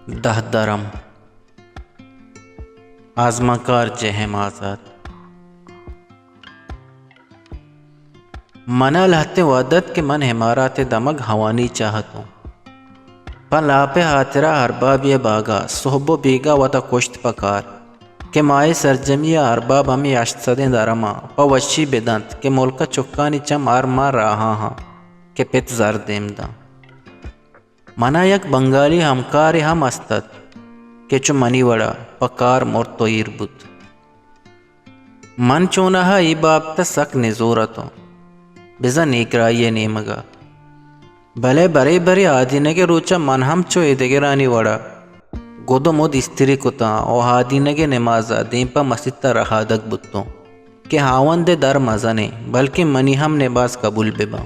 دہ درم آزمکار جہم آزاد منا لہتے وعدت کہ من ہمارات دمگ ہوانی چاہتوں پن لاپے ہاترا ارباب یہ باغا صحب و بیگا وطا کشت پکار کہ مائے سرجمی ارباب ہمیں اشتدیں درما پا وشی بدنت کہ ملکہ چکانی چم آرما راہا ہاں کہ پت زر دیم دا منا یک بنگالی ہمکاری ہم استد کہ چو منی وڑا پکار مرتویر بود من چونہا ای بابتا سک نزورتوں بزا نیکرائی نیمگا بھلے برے برے آدینگے روچا من ہم چو ادگرانی وڑا گودو مود استری کتا او آدینگے نمازا دین پا مسیطا رہا دک بتوں کہ ہاون دے در مزنے بلکہ منی ہم نباز قبول ببا